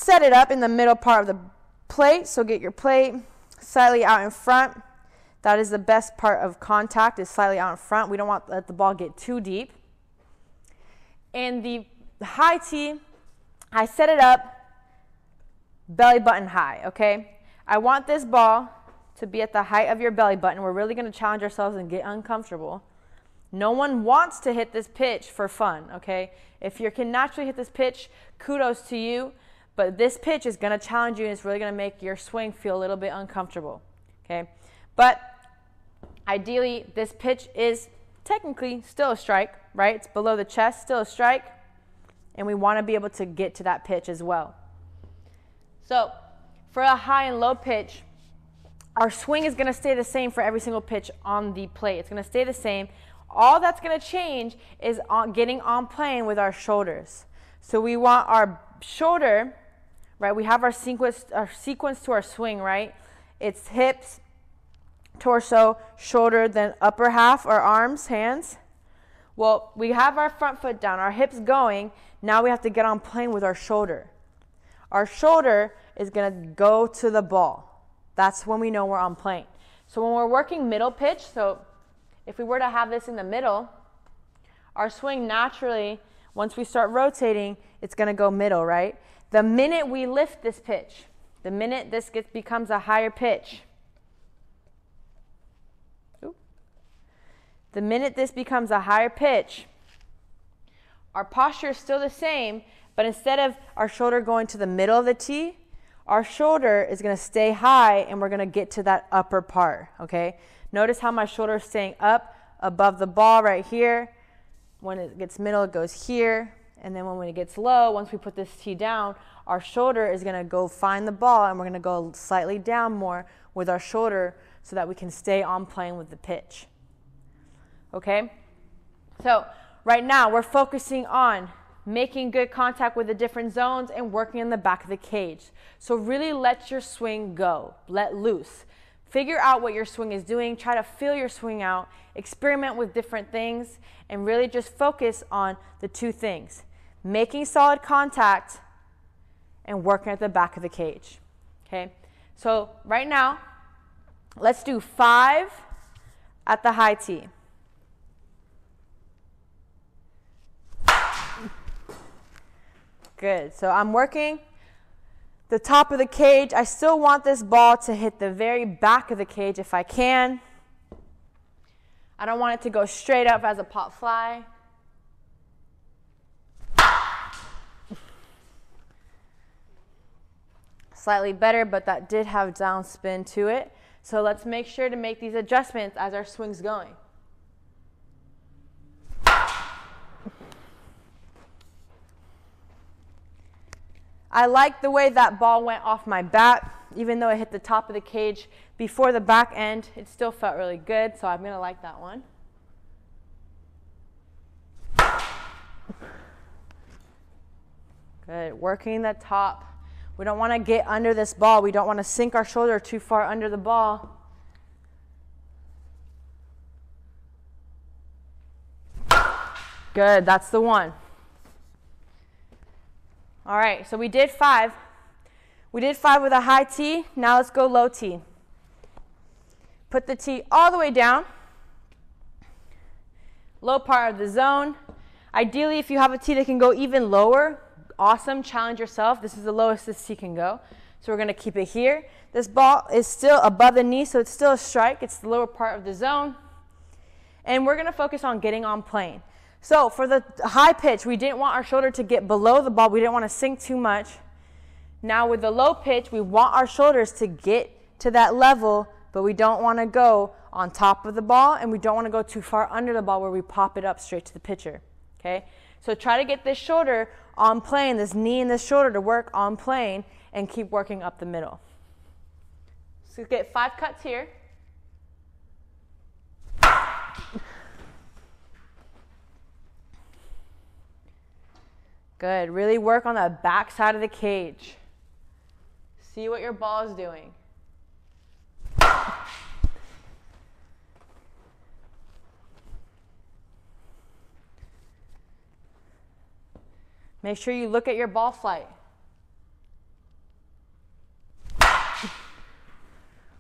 set it up in the middle part of the plate. So get your plate slightly out in front. That is the best part of contact, is slightly out in front. We don't want to let the ball get too deep. And the high tee, I set it up belly button high, okay? I want this ball to be at the height of your belly button. We're really going to challenge ourselves and get uncomfortable. No one wants to hit this pitch for fun, okay? If you can naturally hit this pitch, kudos to you, but this pitch is going to challenge you and it's really going to make your swing feel a little bit uncomfortable, okay? But ideally, this pitch is technically still a strike, right? It's below the chest, still a strike, and we want to be able to get to that pitch as well. So for a high and low pitch, our swing is going to stay the same for every single pitch on the plate. It's going to stay the same. All that's going to change is getting on plane with our shoulders. So we want our shoulder, right? We have our sequence to our swing, right? It's hips, torso, shoulder, then upper half, our arms, hands. Well, we have our front foot down, our hips going. Now we have to get on plane with our shoulder. Our shoulder is going to go to the ball. That's when we know we're on plane. So when we're working middle pitch, so if we were to have this in the middle, our swing naturally, once we start rotating, it's going to go middle, right? The minute we lift this pitch, the minute this becomes a higher pitch, the minute this becomes a higher pitch, our posture is still the same, but instead of our shoulder going to the middle of the tee, our shoulder is going to stay high and we're going to get to that upper part, okay? Notice how my shoulder is staying up above the ball right here. When it gets middle, it goes here. And then when it gets low, once we put this tee down, our shoulder is going to go find the ball and we're going to go slightly down more with our shoulder so that we can stay on plane with the pitch. Okay? So right now we're focusing on making good contact with the different zones and working in the back of the cage. So really let your swing go. Let loose. Figure out what your swing is doing. Try to feel your swing out. Experiment with different things and really just focus on the two things. Making solid contact and working at the back of the cage. Okay? So right now, let's do 5 at the high tee. Good. So I'm working the top of the cage. I still want this ball to hit the very back of the cage if I can. I don't want it to go straight up as a pop fly. Slightly better, but that did have down spin to it. So let's make sure to make these adjustments as our swing's going. I like the way that ball went off my bat. Even though it hit the top of the cage before the back end, it still felt really good, so I'm going to like that one. Good. Working the top. We don't want to get under this ball. We don't want to sink our shoulder too far under the ball. Good. That's the one. All right, so we did 5. We did 5 with a high tee. Now let's go low tee. Put the tee all the way down. Low part of the zone. Ideally, if you have a tee that can go even lower, awesome. Challenge yourself. This is the lowest this tee can go. So we're going to keep it here. This ball is still above the knee, so it's still a strike. It's the lower part of the zone. And we're going to focus on getting on plane. So for the high pitch, we didn't want our shoulder to get below the ball. We didn't want to sink too much. Now with the low pitch, we want our shoulders to get to that level, but we don't want to go on top of the ball, and we don't want to go too far under the ball where we pop it up straight to the pitcher. Okay? So try to get this shoulder on plane, this knee and this shoulder to work on plane, and keep working up the middle. So get 5 cuts here. Good. Really work on the back side of the cage. See what your ball is doing. Make sure you look at your ball flight.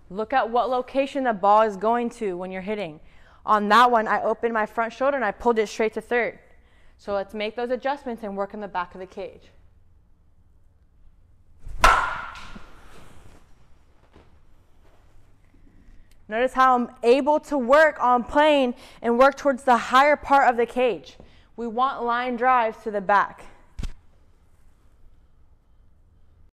Look at what location the ball is going to when you're hitting. On that one, I opened my front shoulder and I pulled it straight to third. So let's make those adjustments and work in the back of the cage. Notice how I'm able to work on playing and work towards the higher part of the cage. We want line drives to the back.